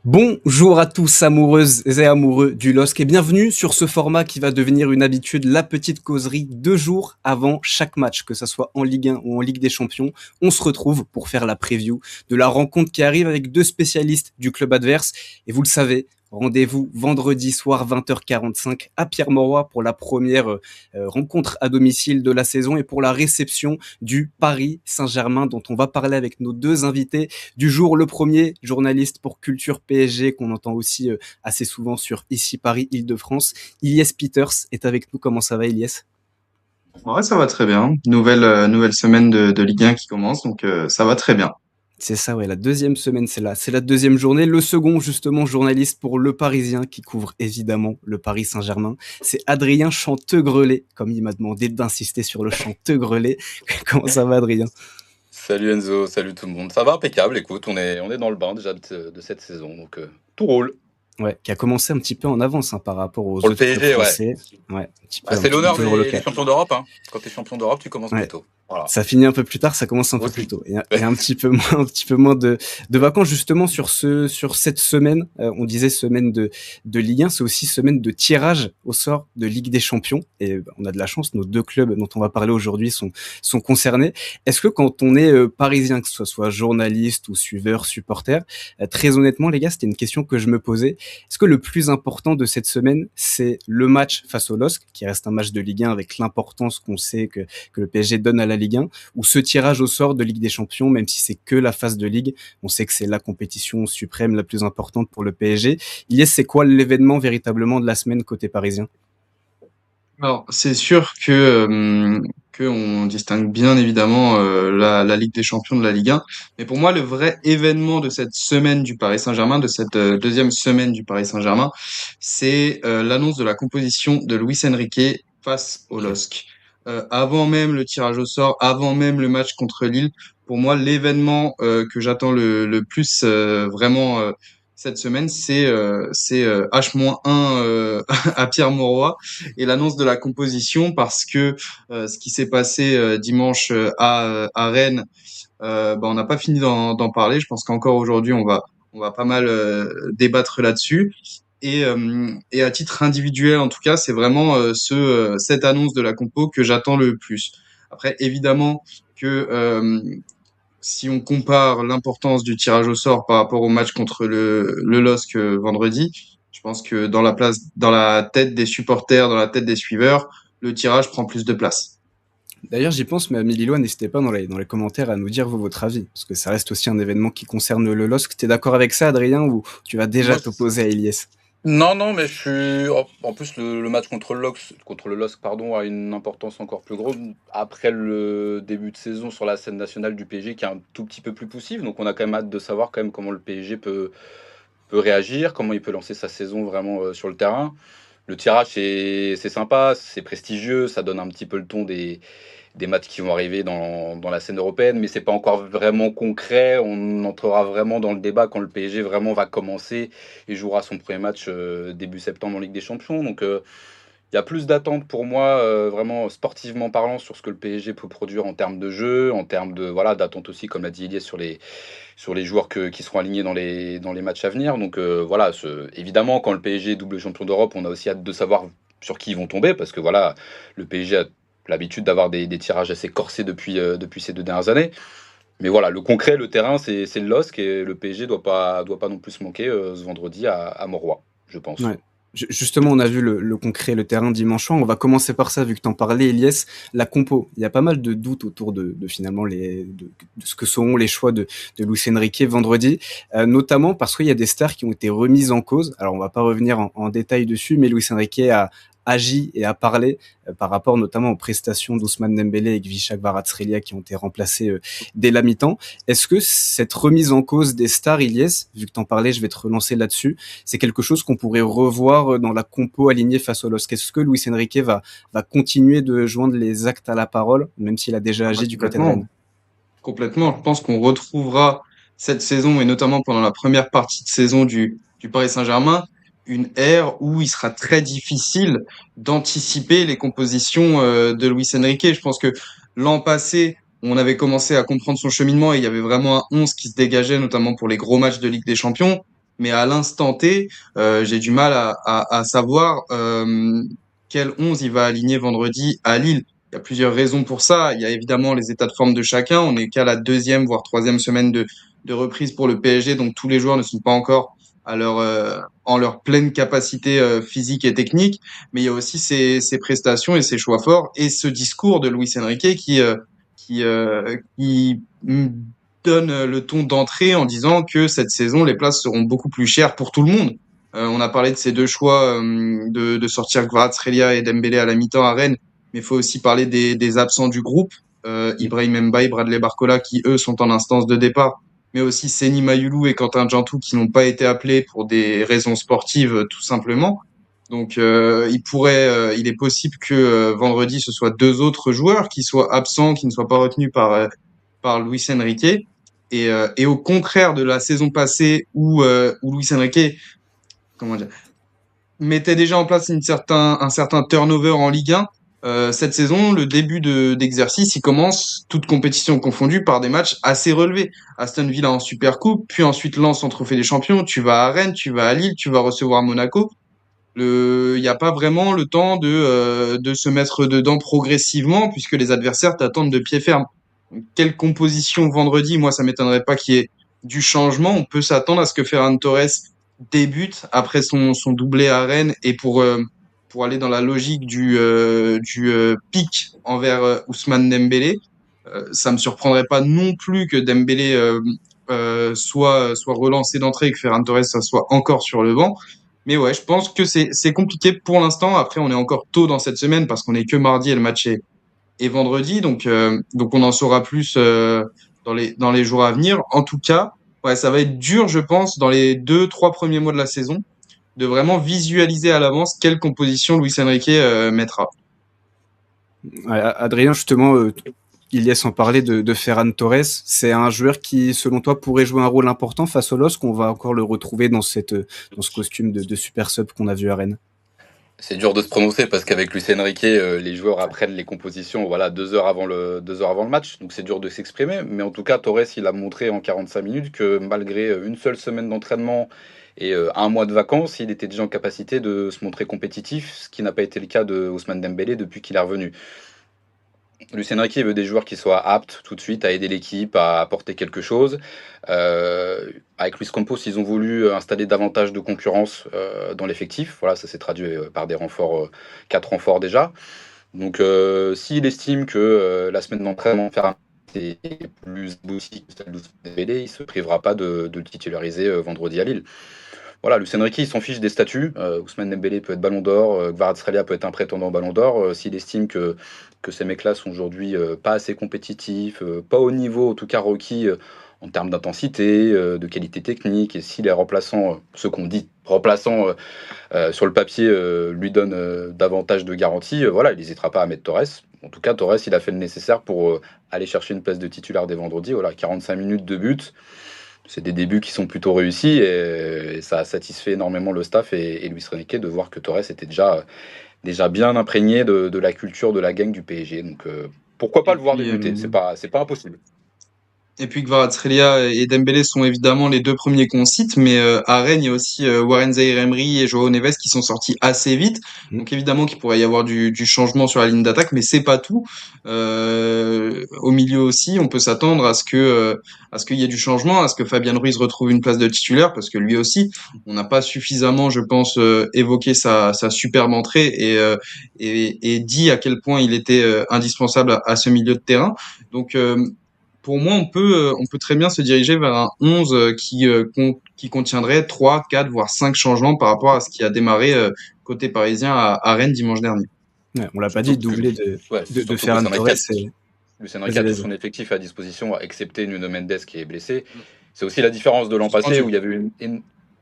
Bonjour à tous amoureuses et amoureux du LOSC et bienvenue sur ce format qui va devenir une habitude, la petite causerie 2 jours avant chaque match, que ce soit en Ligue 1 ou en Ligue des Champions. On se retrouve pour faire la preview de la rencontre qui arrive avec deux spécialistes du club adverse. Et vous le savez, rendez-vous vendredi soir 20h45 à Pierre-Mauroy pour la première rencontre à domicile de la saison et pour la réception du Paris Saint-Germain dont on va parler avec nos deux invités du jour. Le premier, journaliste pour Culture PSG, qu'on entend aussi assez souvent sur Ici Paris, Île-de-France. Ilyes Peters est avec nous. Comment ça va, Ilyes? Ouais, ça va très bien. Nouvelle semaine de Ligue 1 qui commence, donc ça va très bien. C'est ça, ouais, la deuxième semaine, c'est la deuxième journée. Le second, justement, journaliste pour Le Parisien, qui couvre évidemment le Paris Saint-Germain. C'est Adrien Chantegrelet, comme il m'a demandé d'insister sur le Chantegrelet. Comment ça va, Adrien? Salut Enzo, salut tout le monde. Ça va impeccable, écoute, on est dans le bain déjà de cette saison, donc tout roule. Ouais, qui a commencé un petit peu en avance par rapport aux Pour le autres clubs PSG, ouais. français. Ouais, C'est l'honneur toujours le des cas. champions d'Europe, hein. Quand tu es champion d'Europe, tu commences Ouais. plus tôt. Voilà. Ça finit un peu plus tard, ça commence un peu plus tôt. Et un petit peu moins, un petit peu moins de vacances justement sur cette semaine. On disait semaine de Ligue 1, c'est aussi semaine de tirage au sort de Ligue des Champions. Et on a de la chance, nos deux clubs dont on va parler aujourd'hui sont concernés. Est-ce que quand on est parisien, que ce soit journaliste ou suiveur, supporter, très honnêtement les gars, c'était une question que je me posais. Est-ce que le plus important de cette semaine, c'est le match face au LOSC, qui reste un match de Ligue 1 avec l'importance qu'on sait que le PSG donne à la Ligue 1, ou ce tirage au sort de Ligue des Champions, même si c'est que la phase de Ligue, on sait que c'est la compétition suprême la plus importante pour le PSG. Ilyes, c'est quoi l'événement véritablement de la semaine côté parisien? Alors, c'est sûr que on distingue bien évidemment la Ligue des Champions de la Ligue 1, mais pour moi, le vrai événement de cette semaine du Paris Saint-Germain, de cette deuxième semaine du Paris Saint-Germain, c'est l'annonce de la composition de Luis Enrique face au Okay. LOSC. Avant même le tirage au sort, avant même le match contre Lille, pour moi, l'événement que j'attends le plus vraiment cette semaine, c'est H-1 à Pierre-Mauroy et l'annonce de la composition parce que ce qui s'est passé dimanche à Rennes, on n'a pas fini d'en parler. Je pense qu'encore aujourd'hui, on va pas mal débattre là-dessus. Et à titre individuel, en tout cas, c'est vraiment cette annonce de la compo que j'attends le plus. Après, évidemment que si on compare l'importance du tirage au sort par rapport au match contre le LOSC vendredi, je pense que dans la tête des supporters, dans la tête des suiveurs, le tirage prend plus de place. D'ailleurs, j'y pense, mais Amélie Lois, n'hésitez pas dans les commentaires à nous dire votre avis, parce que ça reste aussi un événement qui concerne le LOSC. T'es d'accord avec ça, Adrien, ou tu vas déjà Moi, t'opposer à Ilyes? non, mais je suis. En plus, le match contre le LOSC, pardon, a une importance encore plus grosse après le début de saison sur la scène nationale du PSG qui est un tout petit peu plus poussive. Donc, on a quand même hâte de savoir quand même comment le PSG peut réagir, comment il peut lancer sa saison vraiment sur le terrain. Le tirage, c'est sympa, c'est prestigieux, ça donne un petit peu le ton des matchs qui vont arriver dans la scène européenne, mais c'est pas encore vraiment concret. On entrera vraiment dans le débat quand le PSG vraiment va commencer et jouera son premier match début septembre en Ligue des Champions. Donc il y a plus d'attentes pour moi, vraiment sportivement parlant, sur ce que le PSG peut produire en termes de jeu, en termes de voilà d'attentes aussi, comme l'a dit Iliès, sur les joueurs qui seront alignés dans les matchs à venir. Donc voilà, évidemment, quand le PSG est double champion d'Europe, on a aussi hâte de savoir sur qui ils vont tomber, parce que voilà, le PSG a l'habitude d'avoir des tirages assez corsés depuis ces 2 dernières années. Mais voilà, le concret, le terrain, c'est le LOSC et le PSG doit pas non plus se manquer ce vendredi à Mauroy, je pense. Ouais. Justement, on a vu le concret, le terrain dimanche soir. On va commencer par ça, vu que t'en parlais, Elias. La compo. Il y a pas mal de doutes autour de finalement de ce que seront les choix de Luis Enrique vendredi, notamment parce qu'il y a des stars qui ont été remises en cause. Alors, on va pas revenir en détail dessus, mais Luis Enrique a agi et a parlé par rapport notamment aux prestations d'Ousmane Dembélé et Kvichak Kvaratskhelia qui ont été remplacés dès la mi-temps. Est-ce que cette remise en cause des stars, Elias, vu que t'en parlais, je vais te relancer là-dessus, c'est quelque chose qu'on pourrait revoir dans la compo alignée face au LOSC? Est-ce que Luis Enrique va continuer de joindre les actes à la parole, même s'il a déjà Ah bah, agi du côté de complètement. Rennes? Complètement. Je pense qu'on retrouvera cette saison et notamment pendant la première partie de saison du Paris Saint-Germain une ère où il sera très difficile d'anticiper les compositions de Luis Enrique. Je pense que l'an passé, on avait commencé à comprendre son cheminement et il y avait vraiment un 11 qui se dégageait, notamment pour les gros matchs de Ligue des Champions. mais à l'instant T, j'ai du mal à savoir quel 11 il va aligner vendredi à Lille. Il y a plusieurs raisons pour ça. Il y a évidemment les états de forme de chacun. On n'est qu'à la deuxième, voire troisième semaine de reprise pour le PSG, donc tous les joueurs ne sont pas encore en leur pleine capacité physique et technique. Mais il y a aussi ces prestations et ces choix forts et ce discours de Luis Enrique qui donne le ton d'entrée en disant que cette saison, les places seront beaucoup plus chères pour tout le monde. On a parlé de ces deux choix de sortir Kvaratskhelia et Dembélé à la mi-temps à Rennes, mais il faut aussi parler des absents du groupe. Ibrahim Mbaye, Bradley Barcola, qui eux sont en instance de départ, mais aussi Seny Mayulu et Quentin Djantou qui n'ont pas été appelés pour des raisons sportives tout simplement. Donc il est possible que vendredi ce soit deux autres joueurs qui soient absents, qui ne soient pas retenus par Luis Enrique. Et au contraire de la saison passée où Luis Enrique, comment dire, mettait déjà en place un certain turnover en Ligue 1, cette saison, le début d'exercice, il commence, toute compétition confondue, par des matchs assez relevés. Aston Villa en Super Coupe, puis ensuite Lens en Trophée des Champions, tu vas à Rennes, tu vas à Lille, tu vas recevoir Monaco. Il n'y a pas vraiment le temps de se mettre dedans progressivement puisque les adversaires t'attendent de pied ferme. Donc, quelle composition vendredi? Moi, ça m'étonnerait pas qu'il y ait du changement. On peut s'attendre à ce que Ferran Torres débute après son doublé à Rennes et pour aller dans la logique du pic envers Ousmane Dembélé. Ça me surprendrait pas non plus que Dembélé soit relancé d'entrée et que Ferran Torres ça soit encore sur le banc. Mais ouais, je pense que c'est compliqué pour l'instant. Après, on est encore tôt dans cette semaine parce qu'on est que mardi et le match est vendredi. Donc on en saura plus dans les jours à venir. En tout cas, ouais, ça va être dur, je pense, dans les 2-3 premiers mois de la saison, de vraiment visualiser à l'avance quelle composition Luis Enrique mettra. Ouais, Adrien, justement, Ilyes en parlait de Ferran Torres. C'est un joueur qui, selon toi, pourrait jouer un rôle important face au LOSC, qu'on va encore le retrouver dans ce costume de super sub qu'on a vu à Rennes. C'est dur de se prononcer parce qu'avec Luis Enrique, les joueurs apprennent les compositions voilà, 2 heures avant le match. Donc c'est dur de s'exprimer. Mais en tout cas, Torres, il a montré en 45 minutes que malgré une seule semaine d'entraînement et un mois de vacances, il était déjà en capacité de se montrer compétitif, ce qui n'a pas été le cas de Ousmane Dembélé depuis qu'il est revenu. Lucien Riquet veut des joueurs qui soient aptes tout de suite à aider l'équipe, à apporter quelque chose. Avec Luis Campos, ils ont voulu installer davantage de concurrence dans l'effectif. Voilà, ça s'est traduit par des renforts, 4 renforts déjà. Donc, s'il estime que la semaine d'entraînement est plus aboutie que celle d'Ousmane Dembélé, il ne se privera pas de le titulariser vendredi à Lille. Voilà, Lucien Riquet, il s'en fiche des statuts. Ousmane Dembélé peut être Ballon d'Or, Kvaratskhelia peut être un prétendant Ballon d'Or. S'il estime que ces mecs-là sont aujourd'hui pas assez compétitifs, pas au niveau, en tout cas requis en termes d'intensité, de qualité technique, et si les remplaçants, ceux qu'on dit remplaçants sur le papier, lui donnent davantage de garanties, voilà, il n'hésitera pas à mettre Torres. En tout cas, Torres, il a fait le nécessaire pour aller chercher une place de titulaire dès vendredi. Voilà, 45 minutes de but. C'est des débuts qui sont plutôt réussis et ça a satisfait énormément le staff et Luis Enrique de voir que Torres était déjà bien imprégné de la culture de la gang du PSG. Donc pourquoi pas le voir débuter, c'est pas impossible. Et puis Kvaratskhelia et Dembélé sont évidemment les deux premiers qu'on cite, mais à Rennes, il y a aussi Warren Zaïre-Emery et Joao Neves qui sont sortis assez vite. Donc évidemment qu'il pourrait y avoir du changement sur la ligne d'attaque, mais c'est pas tout. Au milieu aussi, on peut s'attendre à ce qu'il y ait du changement, à ce que Fabian Ruiz retrouve une place de titulaire, parce que lui aussi, on n'a pas suffisamment, je pense, évoqué sa superbe entrée et dit à quel point il était indispensable à ce milieu de terrain. Donc pour moi, on peut très bien se diriger vers un 11 qui contiendrait 3, 4, voire 5 changements par rapport à ce qui a démarré côté parisien à Rennes dimanche dernier. Ouais, on l'a pas dit, doublé de Ferran Torres. Lucien Riquet a son effectif à disposition, excepté Nuno Mendes qui est blessé. C'est aussi la différence de l'an passé où il y avait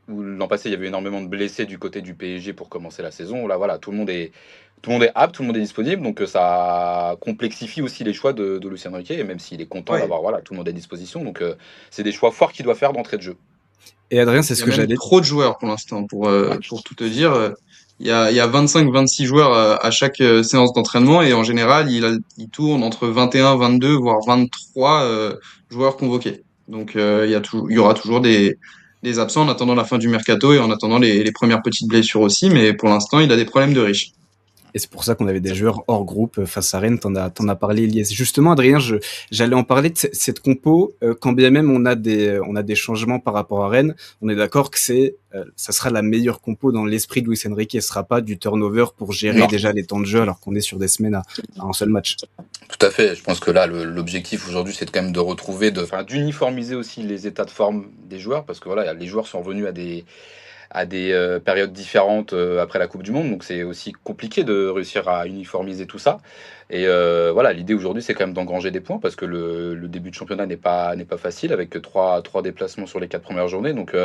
l'an passé il y avait énormément de blessés du côté du PSG pour commencer la saison. Là, voilà, tout le monde est apte, tout le monde est disponible, donc ça complexifie aussi les choix de Lucien Riquet, même s'il est content d'avoir tout le monde à disposition. Donc c'est des choix forts qu'il doit faire d'entrée de jeu. Et Adrien, c'est ce que j'allais. Trop de joueurs pour l'instant, pour tout te dire. Il y a 25-26 joueurs à chaque séance d'entraînement et en général, il tourne entre 21, 22, voire 23 joueurs convoqués. Donc il y aura toujours des des absents en attendant la fin du mercato et en attendant les premières petites blessures aussi, mais pour l'instant, il a des problèmes de riche. Et c'est pour ça qu'on avait des joueurs hors groupe face à Rennes. T'en as parlé, Elias. Justement, Adrien, j'allais en parler de cette compo. Quand bien même on a des changements par rapport à Rennes, on est d'accord que ça sera la meilleure compo dans l'esprit de Luis Enrique. Ce sera pas du turnover pour gérer déjà les temps de jeu alors qu'on est sur des semaines à un seul match. Tout à fait. Je pense que là, l'objectif aujourd'hui, c'est quand même de retrouver, d'uniformiser aussi les états de forme des joueurs, parce que voilà, les joueurs sont revenus à des périodes différentes après la Coupe du Monde, donc c'est aussi compliqué de réussir à uniformiser tout ça. Et voilà, l'idée aujourd'hui, c'est quand même d'engranger des points, parce que le début de championnat n'est pas facile, avec trois déplacements sur les 4 premières journées. Donc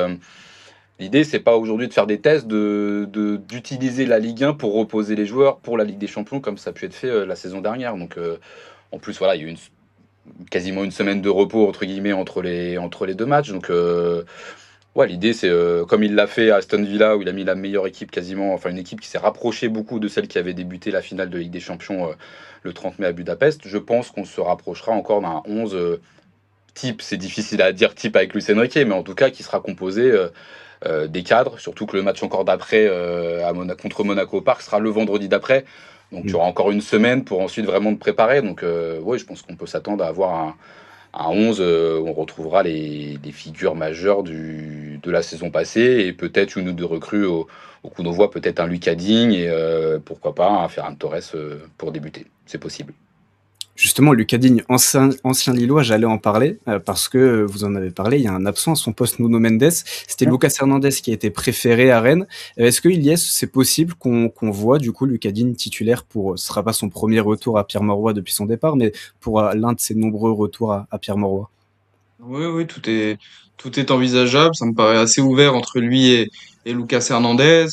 l'idée, c'est pas aujourd'hui de faire des tests, d'utiliser la Ligue 1 pour reposer les joueurs pour la Ligue des Champions, comme ça a pu être fait la saison dernière. Donc en plus, voilà, il y a eu quasiment une semaine de repos entre guillemets entre les deux matchs. Donc ouais, l'idée, c'est comme il l'a fait à Aston Villa, où il a mis la meilleure équipe quasiment, enfin une équipe qui s'est rapprochée beaucoup de celle qui avait débuté la finale de Ligue des Champions le 30 mai à Budapest. Je pense qu'on se rapprochera encore d'un 11 type, c'est difficile à dire type avec Luis Enrique, mais en tout cas qui sera composé des cadres, surtout que le match encore d'après contre Monaco Park sera le vendredi d'après. Donc tu auras encore une semaine pour ensuite vraiment te préparer. Donc oui, je pense qu'on peut s'attendre à avoir un 11 où on retrouvera les figures majeures de la saison passée et peut-être une ou deux recrues au coup d'envoi, peut-être un Lucas Digne et pourquoi pas un Ferran Torres pour débuter. C'est possible. Justement, Lucas Digne, ancien Lillois, j'allais en parler parce que vous en avez parlé. Il y a un absent à son poste, Nuno Mendes. C'était Lucas Hernandez qui a été préféré à Rennes. Est-ce que Ilyes, c'est possible qu'on voit du coup Lucas Digne titulaire pour, ce sera pas son premier retour à Pierre-Mauroy depuis son départ, mais pour l'un de ses nombreux retours à Pierre-Mauroy? Oui, tout est envisageable. Ça me paraît assez ouvert entre lui et Lucas Hernandez.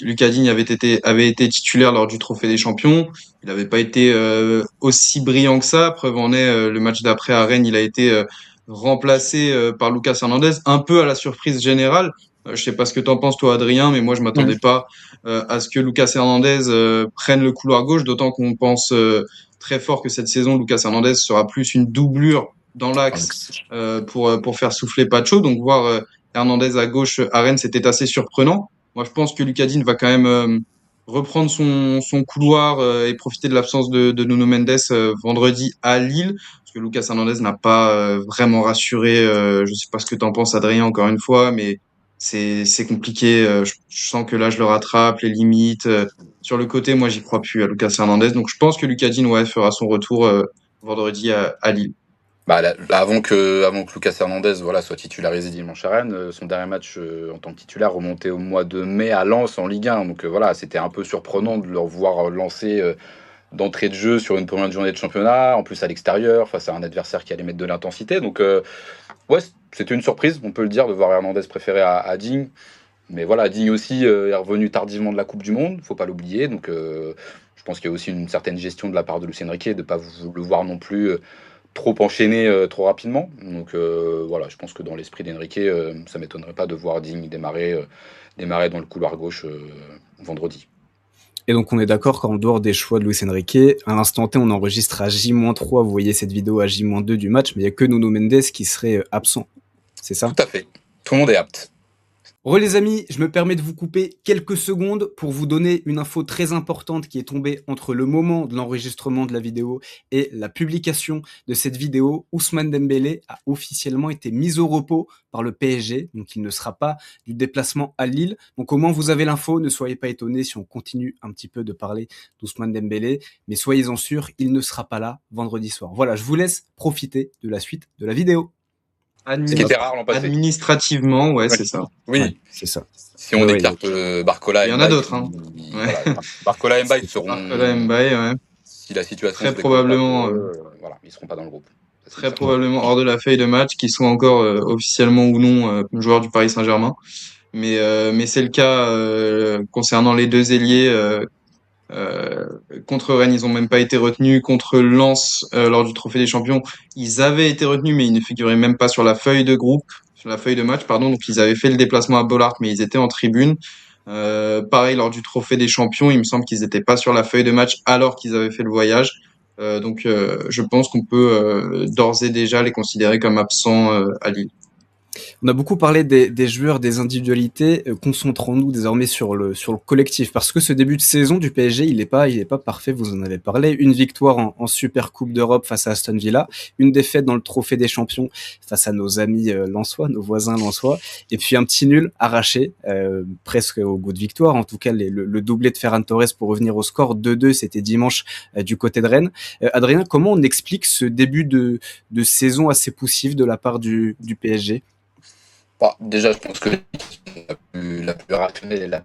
Lucas Digne avait été titulaire lors du Trophée des Champions. Il n'avait pas été aussi brillant que ça. Preuve en est, le match d'après à Rennes, il a été remplacé par Lucas Hernandez, un peu à la surprise générale. Je sais pas ce que t'en penses toi, Adrien, mais moi je m'attendais pas à ce que Lucas Hernandez prenne le couloir gauche, d'autant qu'on pense très fort que cette saison, Lucas Hernandez sera plus une doublure dans l'axe pour faire souffler Pacho. Donc voir Hernandez à gauche à Rennes, c'était assez surprenant. Moi, je pense que Lucas Digne va quand même reprendre son couloir et profiter de l'absence de Nuno Mendes vendredi à Lille. Parce que Lucas Hernandez n'a pas vraiment rassuré. Je sais pas ce que tu en penses, Adrien, encore une fois, mais c'est compliqué. Je sens que là, je le rattrape, les limites. Sur le côté, moi, j'y crois plus à Lucas Hernandez. Donc, je pense que Lucas Digne ouais, fera son retour vendredi à Lille. Bah, avant que Lucas Hernandez voilà, soit titularisé dimanche à Rennes, son dernier match en tant que titulaire remontait au mois de mai à Lens en Ligue 1. Donc voilà, c'était un peu surprenant de le revoir lancer d'entrée de jeu sur une première journée de championnat, en plus à l'extérieur, face à un adversaire qui allait mettre de l'intensité. Donc ouais, c'était une surprise, on peut le dire, de voir Hernandez préféré à Digne. Mais voilà, Digne aussi est revenu tardivement de la Coupe du Monde, faut pas l'oublier. Donc je pense qu'il y a aussi une certaine gestion de la part de Luis Enrique de ne pas le voir non plus trop enchaîné trop rapidement. Donc voilà, je pense que dans l'esprit d'Enrique, ça m'étonnerait pas de voir Digne démarrer dans le couloir gauche vendredi. Et donc on est d'accord qu'en dehors des choix de Luis Enrique, à l'instant T, on enregistre à J-3, vous voyez cette vidéo à J-2 du match, mais il n'y a que Nuno Mendes qui serait absent. C'est ça? Tout à fait. Tout le monde est apte. Les amis, je me permets de vous couper quelques secondes pour vous donner une info très importante qui est tombée entre le moment de l'enregistrement de la vidéo et la publication de cette vidéo. Ousmane Dembélé a officiellement été mis au repos par le PSG, donc il ne sera pas du déplacement à Lille. Donc au moins vous avez l'info, ne soyez pas étonnés si on continue un petit peu de parler d'Ousmane Dembélé, mais soyez-en sûrs, il ne sera pas là vendredi soir. Voilà, je vous laisse profiter de la suite de la vidéo. Ce qui était rare l'an passé. Administrativement, ouais, c'est ça. Oui, ouais, c'est ça. Si on écarte Barcola, il y en a d'autres. Hein. Voilà, Barcola et Mbaye seront. Barcola et Mbaye, ouais. Si la situation très probablement, voilà, ils seront pas dans le groupe. Très probablement hors de la feuille de match, qui sont encore officiellement ou non joueurs du Paris Saint-Germain. Mais c'est le cas concernant les deux ailiers. Contre Rennes, ils ont même pas été retenus. Contre Lens, lors du Trophée des Champions, ils avaient été retenus, mais ils ne figuraient même pas sur la feuille de groupe, sur la feuille de match, pardon. Donc ils avaient fait le déplacement à Bollaert, mais ils étaient en tribune. Pareil lors du Trophée des Champions, il me semble qu'ils n'étaient pas sur la feuille de match alors qu'ils avaient fait le voyage. Donc je pense qu'on peut d'ores et déjà les considérer comme absents à Lille. On a beaucoup parlé des joueurs, des individualités. Concentrons-nous désormais sur le collectif, parce que ce début de saison du PSG, il est pas parfait. Vous en avez parlé. Une victoire en Super Coupe d'Europe face à Aston Villa, une défaite dans le Trophée des Champions face à nos amis lensois, nos voisins lensois, et puis un petit nul arraché, presque au goût de victoire. En tout cas, le doublé de Ferran Torres pour revenir au score 2-2, c'était dimanche du côté de Rennes. Adrien, comment on explique ce début de saison assez poussif de la part du PSG? Bah, déjà, je pense que la plus rationnelle et la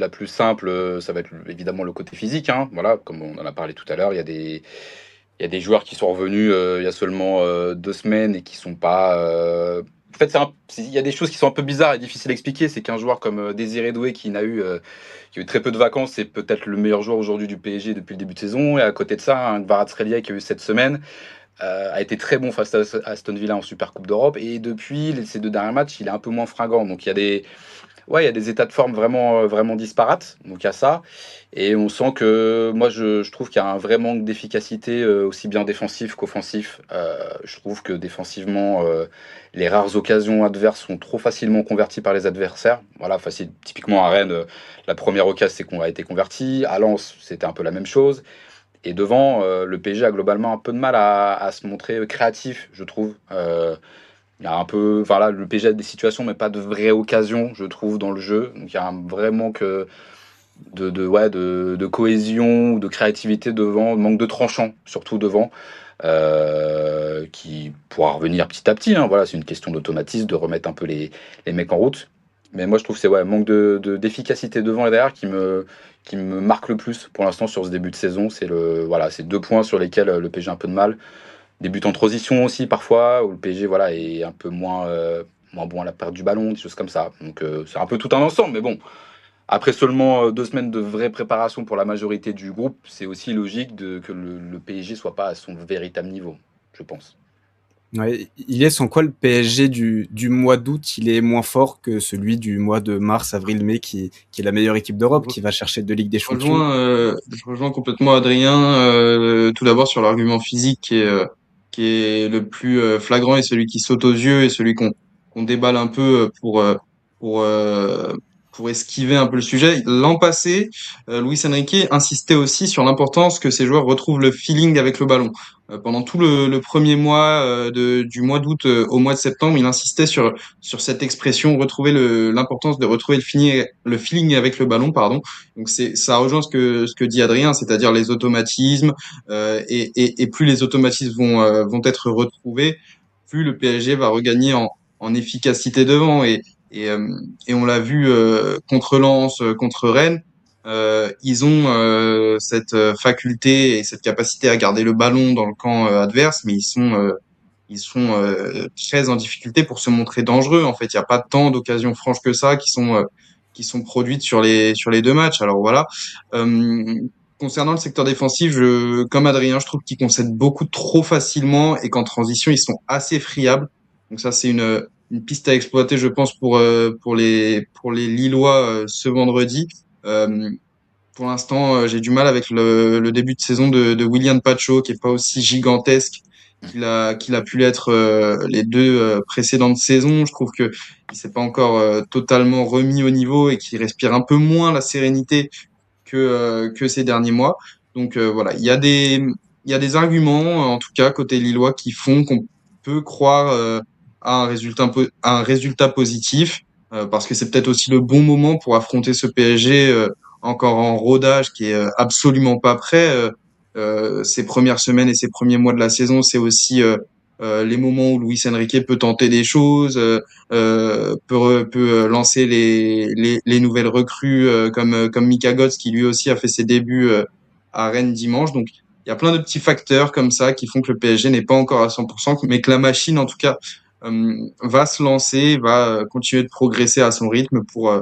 plus simple, ça va être évidemment le côté physique, hein. Voilà, comme on en a parlé tout à l'heure, il y a des joueurs qui sont revenus il y a seulement 2 semaines et qui sont pas. En fait, il y a des choses qui sont un peu bizarres et difficiles à expliquer. C'est qu'un joueur comme Désiré Doué, qui a eu très peu de vacances, c'est peut-être le meilleur joueur aujourd'hui du PSG depuis le début de saison. Et à côté de ça, un Kvaratskhelia qui a eu cette semaine a été très bon face à Aston Villa en Super Coupe d'Europe. Et depuis ces 2 derniers matchs, il est un peu moins fringant. Donc il y a des états de forme vraiment, vraiment disparates. Donc il y a ça. Et on sent que, moi, je trouve qu'il y a un vrai manque d'efficacité, aussi bien défensif qu'offensif. Je trouve que défensivement, les rares occasions adverses sont trop facilement converties par les adversaires. Voilà, typiquement à Rennes, la première occasion a été convertie. À Lens, c'était un peu la même chose. Et devant, le PSG a globalement un peu de mal à se montrer créatif, je trouve. Il y a un peu, enfin là, le PSG a des situations, mais pas de vraies occasions, je trouve, dans le jeu. Donc il y a un vrai manque de cohésion, de créativité devant, manque de tranchant, surtout devant, qui pourra revenir petit à petit, hein. Voilà, c'est une question d'automatisme, de remettre un peu les mecs en route. Mais moi, je trouve que c'est manque d'efficacité devant et derrière qui me marque le plus pour l'instant sur ce début de saison. C'est 2 points sur lesquels le PSG a un peu de mal. Des buts en transition aussi parfois, où le PSG est un peu moins bon à la perte du ballon, des choses comme ça. Donc c'est un peu tout un ensemble, mais bon, après seulement 2 semaines de vraie préparation pour la majorité du groupe, c'est aussi logique que le PSG soit pas à son véritable niveau, je pense. Ouais, il est sans quoi le PSG du mois d'août, il est moins fort que celui du mois de mars, avril, mai, qui est la meilleure équipe d'Europe, qui va chercher 2 Ligues des Champions. Je rejoins complètement Adrien. Tout d'abord sur l'argument physique qui est le plus flagrant et celui qui saute aux yeux et celui qu'on déballe un peu pour, euh, pour esquiver un peu le sujet. L'an passé, Luis Enrique insistait aussi sur l'importance que ces joueurs retrouvent le feeling avec le ballon. Pendant tout le premier mois du mois d'août au mois de septembre, il insistait sur cette expression, l'importance de retrouver le feeling avec le ballon, pardon. Donc ça rejoint ce que dit Adrien, c'est-à-dire les automatismes et plus les automatismes vont être retrouvés, plus le PSG va regagner en efficacité devant et, euh, et on l'a vu contre Lens, contre Rennes. Ils ont cette faculté et cette capacité à garder le ballon dans le camp adverse, mais ils sont très en difficulté pour se montrer dangereux. En fait, il n'y a pas tant d'occasions franches que ça qui sont produites sur les 2 matchs. Alors voilà. Euh, Concernant le secteur défensif, comme Adrien, je trouve qu'ils concèdent beaucoup trop facilement et qu'en transition, ils sont assez friables. Donc ça, c'est une piste à exploiter, je pense, pour les Lillois ce vendredi. Euh, pour l'instant, j'ai du mal avec le début de saison de William Pacho, qui est pas aussi gigantesque qu'il a pu l'être les 2 précédentes saisons. Je trouve que il s'est pas encore totalement remis au niveau et qu'il respire un peu moins la sérénité que ces derniers mois. Donc voilà, il y a des arguments, en tout cas côté lillois, qui font qu'on peut croire à un résultat positif, parce que c'est peut-être aussi le bon moment pour affronter ce PSG encore en rodage qui est absolument pas prêt. Ses premières semaines et ses premiers mois de la saison, c'est aussi les moments où Luis Enrique peut tenter des choses, peut lancer les nouvelles recrues comme Mika Götze qui lui aussi a fait ses débuts à Rennes dimanche. Donc il y a plein de petits facteurs comme ça qui font que le PSG n'est pas encore à 100%, mais que la machine en tout cas va se lancer, va continuer de progresser à son rythme pour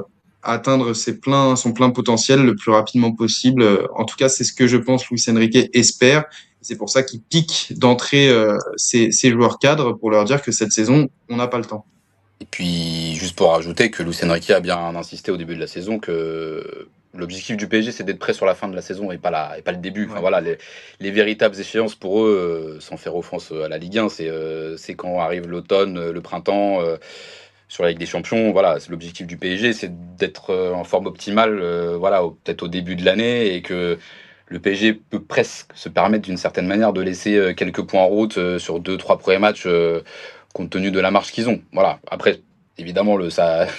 atteindre son plein potentiel le plus rapidement possible. En tout cas, c'est ce que je pense Luis Enrique espère. C'est pour ça qu'il pique d'entrée ces joueurs cadres pour leur dire que cette saison, on n'a pas le temps. Et puis, juste pour rajouter que Luis Enrique a bien insisté au début de la saison que l'objectif du PSG, c'est d'être prêt sur la fin de la saison et pas le début. Enfin, Ouais. voilà, les véritables échéances pour eux, sans faire offense à la Ligue 1, c'est quand arrive l'automne, le printemps. sur la Ligue des Champions. Voilà, c'est l'objectif du PSG, c'est d'être en forme optimale, voilà, peut-être au début de l'année, et que le PSG peut presque se permettre d'une certaine manière de laisser quelques points en route sur 2-3 premiers matchs, compte tenu de la marge qu'ils ont. Voilà. Après, évidemment,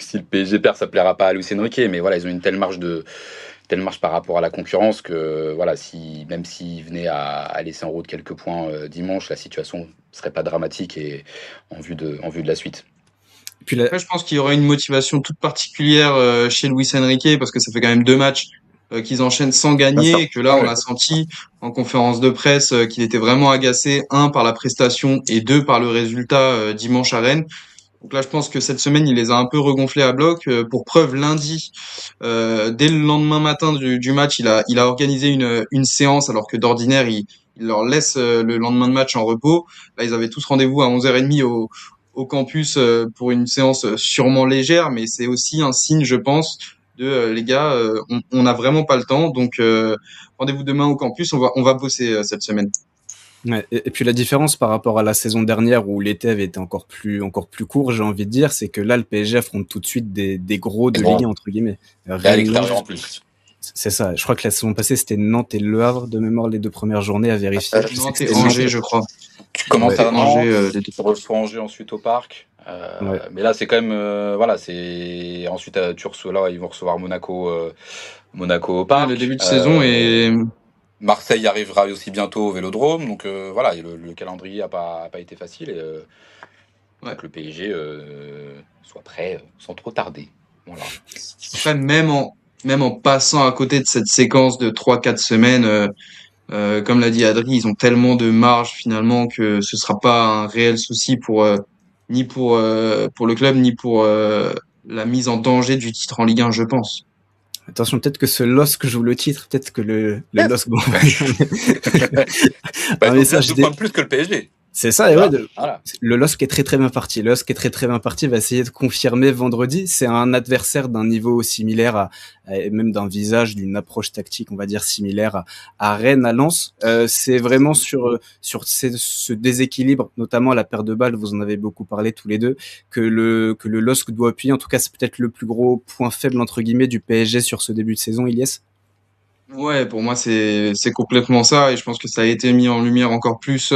si le PSG perd, ça plaira pas à Luis Enrique, mais voilà, ils ont une telle marge par rapport à la concurrence que voilà, même s'ils venaient à laisser en route quelques points dimanche, la situation serait pas dramatique et en vue de la suite. Puis Après, je pense qu'il y aurait une motivation toute particulière chez Luis Enrique parce que ça fait quand même 2 matchs qu'ils enchaînent sans Bien gagner sûr. et que là, on a senti en conférence de presse qu'il était vraiment agacé, un, par la prestation et deux, par le résultat dimanche à Rennes. Donc là, je pense que cette semaine, il les a un peu regonflés à bloc. Pour preuve, lundi, dès le lendemain matin du match, il a organisé une séance alors que d'ordinaire, il leur laisse le lendemain de match en repos. Là, ils avaient tous rendez-vous à 11h30 au campus pour une séance sûrement légère, mais c'est aussi un signe, je pense, de les gars, on n'a vraiment pas le temps. Donc, rendez-vous demain au campus, on va bosser cette semaine. ouais, et puis la différence par rapport à la saison dernière où l'été avait été encore plus court, j'ai envie de dire, c'est que là, le PSG affronte tout de suite des gros de Ligue 1, entre guillemets. Et à Rennes, l'extérieur en Lens, plus. c'est ça. Je crois que la saison passée, c'était Nantes et Le Havre de mémoire les 2 premières journées à vérifier. Je sais que Nantes et c'était Nantes. Angers, je crois. Tu Ouais, commences Nantes et à Angers, Nantes, les deux. tu reçois Angers ensuite au Parc. ouais. Mais là, c'est quand même, voilà, c'est ensuite tu reçois là, ils vont recevoir Monaco au Ouais, le Parc. début de saison est Marseille arrivera aussi bientôt au Vélodrome, donc voilà, et le calendrier a pas été facile, et ouais. que le PSG soit prêt sans trop tarder. Voilà. Après, même en passant à côté de cette séquence de 3-4 semaines, comme l'a dit Adri, ils ont tellement de marge finalement que ce sera pas un réel souci ni pour le club, ni pour la mise en danger du titre en Ligue 1, je pense. Attention, peut-être que ce LOSC joue le titre, peut-être que le Yes. LOSC va envoyer Bah, un ils ont déjà message 2 points de plus que le PSG. C'est ça, et Tu ouais, vois, voilà. le LOSC est très très bien parti. Le LOSC est très très bien parti, va essayer de confirmer vendredi. C'est un adversaire d'un niveau similaire même d'un visage, d'une approche tactique, on va dire, similaire à Rennes, à Lens. C'est vraiment sur ce déséquilibre, notamment la paire de balles, vous en avez beaucoup parlé tous les deux, que le LOSC doit appuyer. En tout cas, c'est peut-être le plus gros point faible, entre guillemets, du PSG sur ce début de saison, Ilyes. Ouais, pour moi, c'est complètement ça, et je pense que ça a été mis en lumière encore plus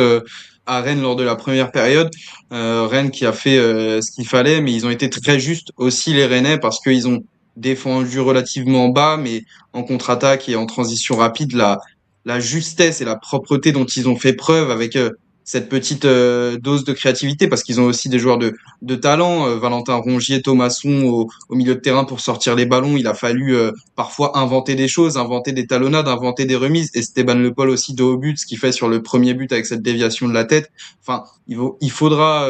à Rennes lors de la première période. Rennes qui a fait ce qu'il fallait, mais ils ont été très justes aussi, les Rennais, parce qu'ils ont défendu relativement bas, mais en contre-attaque et en transition rapide, la justesse et la propreté dont ils ont fait preuve avec cette petite dose de créativité, parce qu'ils ont aussi des joueurs de talent. Valentin Rongier, Thomasson au milieu de terrain pour sortir les ballons. Il a fallu parfois inventer des choses, inventer des talonnades, inventer des remises. Et Esteban Le Paul aussi de haut but, ce qu'il fait sur le premier but avec cette déviation de la tête. Enfin, il faudra,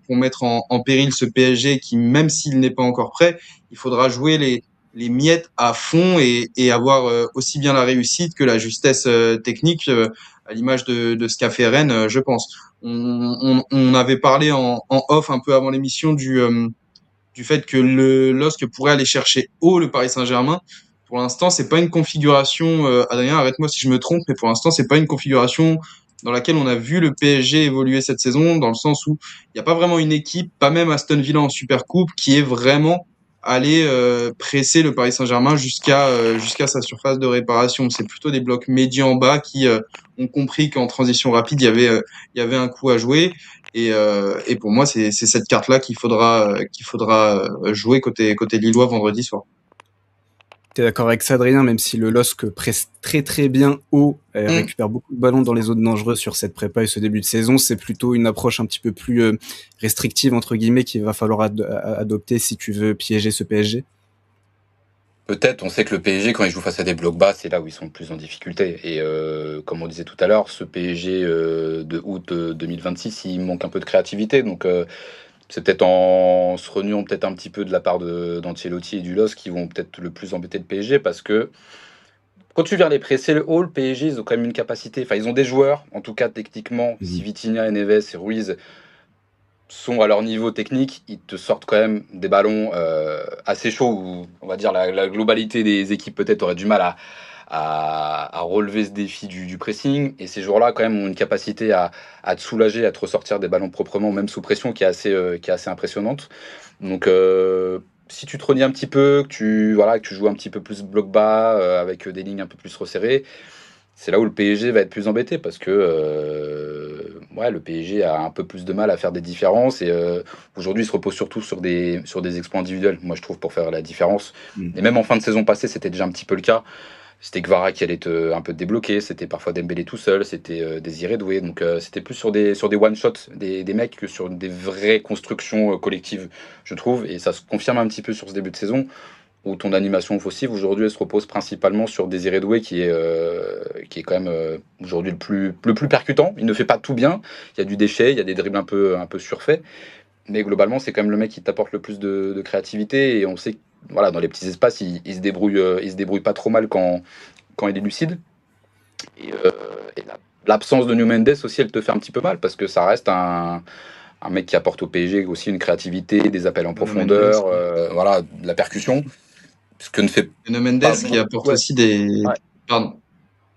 pour mettre en péril ce PSG qui, même s'il n'est pas encore prêt, il faudra jouer les miettes à fond et avoir aussi bien la réussite que la justesse technique, à l'image de ce qu'a fait Rennes, je pense. On avait parlé en off un peu avant l'émission du fait que le LOSC pourrait aller chercher haut le Paris Saint-Germain. Pour l'instant, c'est pas une configuration, Adrien, arrête-moi si je me trompe, mais pour l'instant, c'est pas une configuration dans laquelle on a vu le PSG évoluer cette saison, dans le sens où il n'y a pas vraiment une équipe, pas même Aston Villa en Supercoupe, qui est vraiment allé presser le Paris Saint-Germain jusqu'à sa surface de réparation. C'est plutôt des blocs médians en bas qui ont compris qu'en transition rapide, il y avait un coup à jouer. Et pour moi, c'est cette carte-là qu'il faudra jouer côté Lillois vendredi soir. T'es d'accord avec ça, Adrien, même si le LOSC presse très très bien haut, Mmh. récupère beaucoup de ballons dans les zones dangereuses sur cette prépa et ce début de saison, c'est plutôt une approche un petit peu plus restrictive, entre guillemets, qu'il va falloir adopter si tu veux piéger ce PSG. Peut-être, on sait que le PSG, quand il joue face à des blocs bas, c'est là où ils sont le plus en difficulté. Et comme on disait tout à l'heure, ce PSG de août 2026, il manque un peu de créativité. Donc c'est peut-être en se reniant peut-être un petit peu de la part d'Ancelotti et du LOSC qui vont peut-être le plus embêter le PSG, parce que quand tu viens les presser le haut, le PSG, ils ont quand même une capacité. Enfin, ils ont des joueurs, en tout cas techniquement, si Vitinha, Neves et Ruiz sont à leur niveau technique, ils te sortent quand même des ballons assez chauds où, on va dire, la globalité des équipes peut-être aurait du mal à relever ce défi du pressing. Et ces joueurs-là, quand même, ont une capacité à te soulager, à te ressortir des ballons proprement, même sous pression, qui est assez impressionnante. Donc, si tu te renies un petit peu, que tu joues un petit peu plus bloc bas, avec des lignes un peu plus resserrées, c'est là où le PSG va être plus embêté parce que ouais, le PSG a un peu plus de mal à faire des différences et aujourd'hui il se repose surtout sur des exploits individuels, moi je trouve, pour faire la différence. Mm. Et même en fin de saison passée, c'était déjà un petit peu le cas. C'était Kvara qui allait un peu te débloquer, c'était parfois Dembélé tout seul, c'était Désiré Doué. Donc c'était plus sur des one-shots des mecs que sur des vraies constructions collectives, je trouve. Et ça se confirme un petit peu sur ce début de saison où ton animation offensive aujourd'hui elle se repose principalement sur Désiré Doué qui est quand même aujourd'hui le plus percutant. Il ne fait pas tout bien, il y a du déchet, il y a des dribbles un peu surfaits, mais globalement c'est quand même le mec qui t'apporte le plus de créativité et on sait que voilà, dans les petits espaces il se débrouille pas trop mal quand il est lucide. Et, l'absence de New Mendes aussi elle te fait un petit peu mal parce que ça reste un mec qui apporte au PSG aussi une créativité, des appels en Nuno Mendes, profondeur, voilà, de la percussion. Ce que ne fait Nuno Mendes pas. qui apporte Ouais, aussi des, ouais. pardon, qui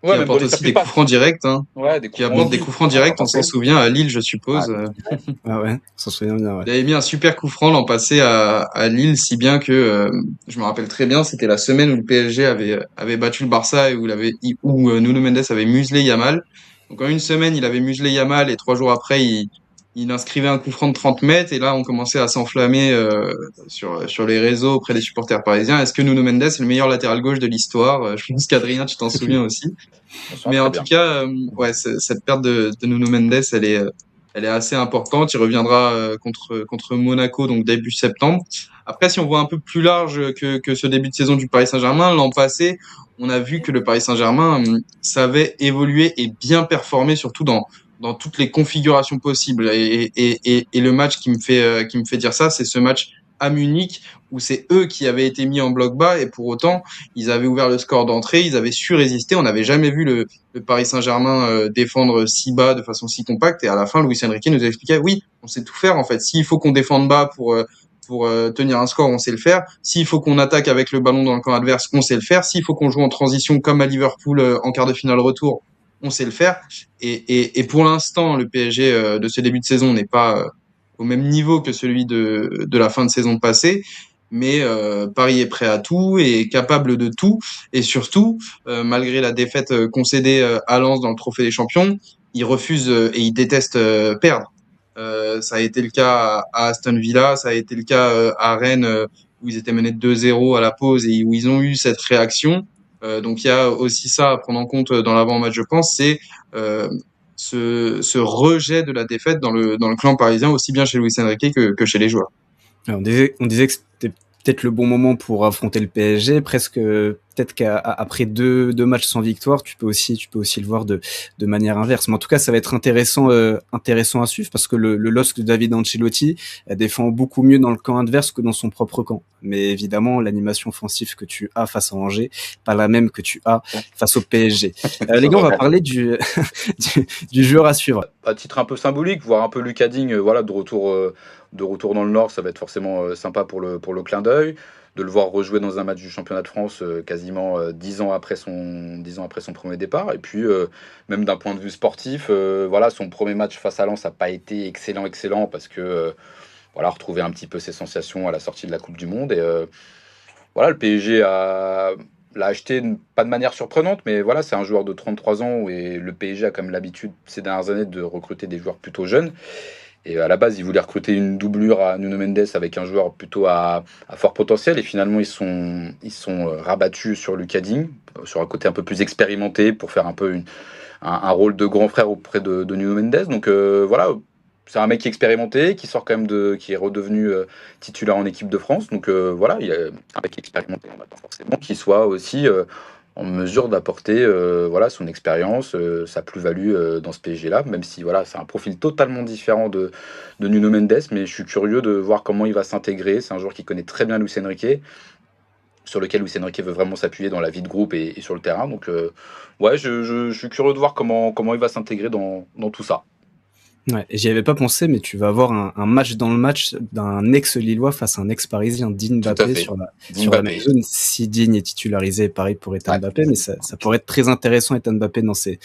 Ouais, même dans apporte les aussi circuits de des coups passe. francs directs, hein, Ouais, des qui coups francs apporte des aussi. coups francs On va pas directs. On s'en passer. souvient à Lille, je Ah, suppose. Ah ouais, on s'en souvient bien, ouais. Il avait mis un super coup franc l'an passé à Lille, si bien que je me rappelle très bien, c'était la semaine où le PSG avait battu le Barça et où Nuno Mendes avait muselé Yamal. Donc en une semaine, il avait muselé Yamal et 3 jours après, il inscrivait un coup franc de 30 mètres. Et là, on commençait à s'enflammer sur les réseaux auprès des supporters parisiens. Est-ce que Nuno Mendes est le meilleur latéral gauche de l'histoire? Je pense qu'Adrien, tu t'en souviens aussi. on s'en Mais très en tout bien. cas, ouais, cette perte de Nuno Mendes, elle est assez importante. Il reviendra contre Monaco, donc début septembre. Après, si on voit un peu plus large que ce début de saison du Paris Saint-Germain, l'an passé, on a vu que le Paris Saint-Germain savait évoluer et bien performer, surtout dans toutes les configurations possibles. Et le match qui me fait dire ça, c'est ce match à Munich où c'est eux qui avaient été mis en bloc bas et pour autant, ils avaient ouvert le score d'entrée, ils avaient su résister. On n'avait jamais vu le Paris Saint-Germain défendre si bas de façon si compacte. Et à la fin, Luis Enrique nous expliquait, oui, on sait tout faire en fait. S'il faut qu'on défende bas pour tenir un score, on sait le faire. S'il faut qu'on attaque avec le ballon dans le camp adverse, on sait le faire. S'il faut qu'on joue en transition comme à Liverpool en quart de finale retour, on sait le faire. Et pour l'instant, le PSG de ce début de saison n'est pas au même niveau que celui de la fin de saison passée. Mais Paris est prêt à tout et capable de tout. Et surtout, malgré la défaite concédée à Lens dans le Trophée des Champions, il refuse et il déteste perdre. Ça a été le cas à Aston Villa, ça a été le cas à Rennes où ils étaient menés de 2-0 à la pause et où ils ont eu cette réaction. Donc il y a aussi ça à prendre en compte dans l'avant-match, je pense, c'est euh, ce rejet de la défaite dans le clan parisien, aussi bien chez Luis Enrique que chez les joueurs. On disait que c'était peut-être le bon moment pour affronter le PSG, presque peut-être qu'après deux matchs sans victoire, tu peux aussi le voir de manière inverse. Mais en tout cas, ça va être intéressant à suivre parce que le LOSC de David Ancelotti défend beaucoup mieux dans le camp adverse que dans son propre camp. Mais évidemment, l'animation offensive que tu as face à Angers, pas la même que tu as face au PSG. Les gars, on va parler du joueur à suivre. À titre un peu symbolique, voir un peu Lucas Digne, voilà, de retour dans le Nord, ça va être forcément sympa pour le clin d'œil. De le voir rejouer dans un match du championnat de France quasiment 10 ans après son premier départ. Et puis, même d'un point de vue sportif, voilà, son premier match face à Lens n'a pas été excellent parce que voilà, retrouver un petit peu ses sensations à la sortie de la Coupe du Monde. Et voilà, le PSG l'a acheté pas de manière surprenante, mais voilà, c'est un joueur de 33 ans et le PSG a quand même l'habitude ces dernières années de recruter des joueurs plutôt jeunes. Et à la base, ils voulaient recruter une doublure à Nuno Mendes avec un joueur plutôt à fort potentiel. Et finalement, ils sont rabattus sur Lucas Digne, sur un côté un peu plus expérimenté pour faire un peu un rôle de grand frère auprès de Nuno Mendes. Donc voilà, c'est un mec qui est expérimenté, qui sort quand même qui est redevenu titulaire en équipe de France. Donc voilà, il y a un mec expérimenté, on attend forcément qu'il soit aussi en mesure d'apporter voilà, son expérience, sa plus-value dans ce PSG-là, même si voilà, c'est un profil totalement différent de Nuno Mendes, mais je suis curieux de voir comment il va s'intégrer. C'est un joueur qui connaît très bien Luis Enrique, sur lequel Luis Enrique veut vraiment s'appuyer dans la vie de groupe et sur le terrain. Donc ouais, je suis curieux de voir comment il va s'intégrer dans tout ça. Ouais, et j'y avais pas pensé, mais tu vas avoir un match dans le match d'un ex-Lillois face à un ex-Parisien, Digne Tout à Mbappé fait. sur la même Mbappé. zone. Si Digne est titularisé, pareil pour Ethan Ouais. Mbappé, mais ça pourrait être très intéressant, Ethan Mbappé, dans ces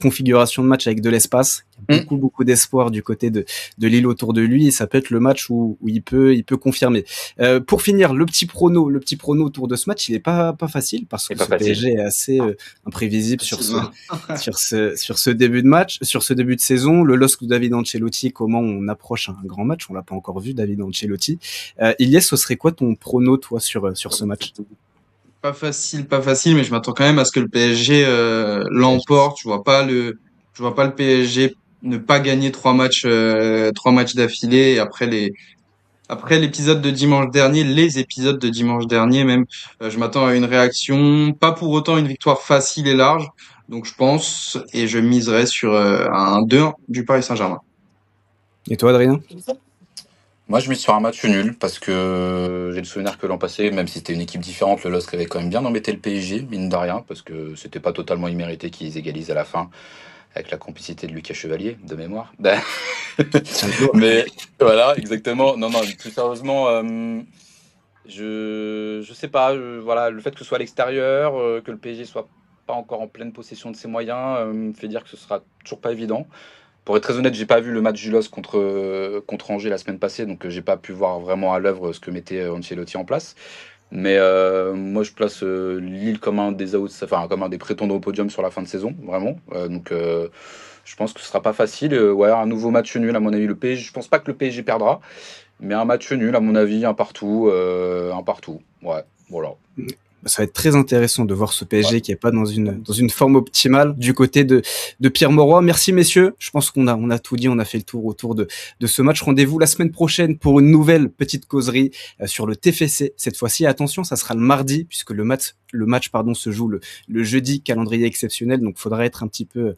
configurations de match avec de l'espace. Il y a beaucoup d'espoir du côté de Lille autour de lui, et ça peut être le match où il peut confirmer. Pour finir, le petit prono autour de ce match, il est pas facile, parce C'est que pas ce facile. PSG est assez imprévisible Facilement. sur ce début de match, sur ce début de saison. Le LOSC de David Ancelotti, comment on approche un grand match, on l'a pas encore vu, David Ancelotti. Ilyes, ce serait quoi ton prono, toi, sur ce match? Pas facile, mais je m'attends quand même à ce que le PSG l'emporte. Je vois pas le PSG ne pas gagner trois matchs d'affilée. Et après l'épisode de dimanche dernier, les épisodes de dimanche dernier même, je m'attends à une réaction, pas pour autant une victoire facile et large. Donc je pense et je miserai sur un 2-1 du Paris Saint-Germain. Et toi, Adrien? Moi, je mise sur un match nul parce que j'ai le souvenir que l'an passé, même si c'était une équipe différente, le LOSC avait quand même bien embêté le PSG, mine de rien, parce que c'était pas totalement immérité qu'ils égalisent à la fin avec la complicité de Lucas Chevalier, de mémoire. Tiens le doigt. Mais voilà, exactement. Non, plus sérieusement, je sais pas. Voilà, le fait que ce soit à l'extérieur, que le PSG soit pas encore en pleine possession de ses moyens, me fait dire que ce sera toujours pas évident. Pour être très honnête, j'ai pas vu le match du LOSC contre Angers la semaine passée, donc j'ai pas pu voir vraiment à l'œuvre ce que mettait Ancelotti en place. Mais moi, je place Lille comme un des enfin comme un des prétendants au podium sur la fin de saison, vraiment. Donc, je pense que ce sera pas facile. Ouais, un nouveau match nul à mon avis. Le PSG, je pense pas que le PSG perdra, mais un match nul à mon avis, un partout, un partout. Ouais, voilà. Ça va être très intéressant de voir ce PSG Ouais. qui est pas dans une forme optimale du côté de Pierre Mauroy. Merci messieurs. Je pense qu'on a tout dit, on a fait le tour autour de ce match. Rendez-vous la semaine prochaine pour une nouvelle petite causerie sur le TFC. Cette fois-ci, attention, ça sera le mardi puisque le match se joue le jeudi, calendrier exceptionnel. Donc, faudra être un petit peu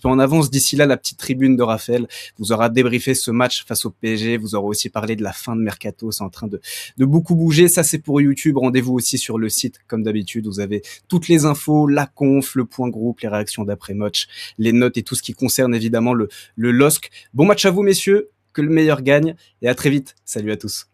en avance. D'ici là, la petite tribune de Raphaël vous aura débriefé ce match face au PSG. Vous aurez aussi parlé de la fin de mercato. C'est en train de beaucoup bouger. Ça, c'est pour YouTube. Rendez-vous aussi sur le site. Comme d'habitude, vous avez toutes les infos, la conf, le point groupe, les réactions d'après-match, les notes et tout ce qui concerne évidemment le LOSC. Bon match à vous, messieurs. Que le meilleur gagne. Et à très vite. Salut à tous.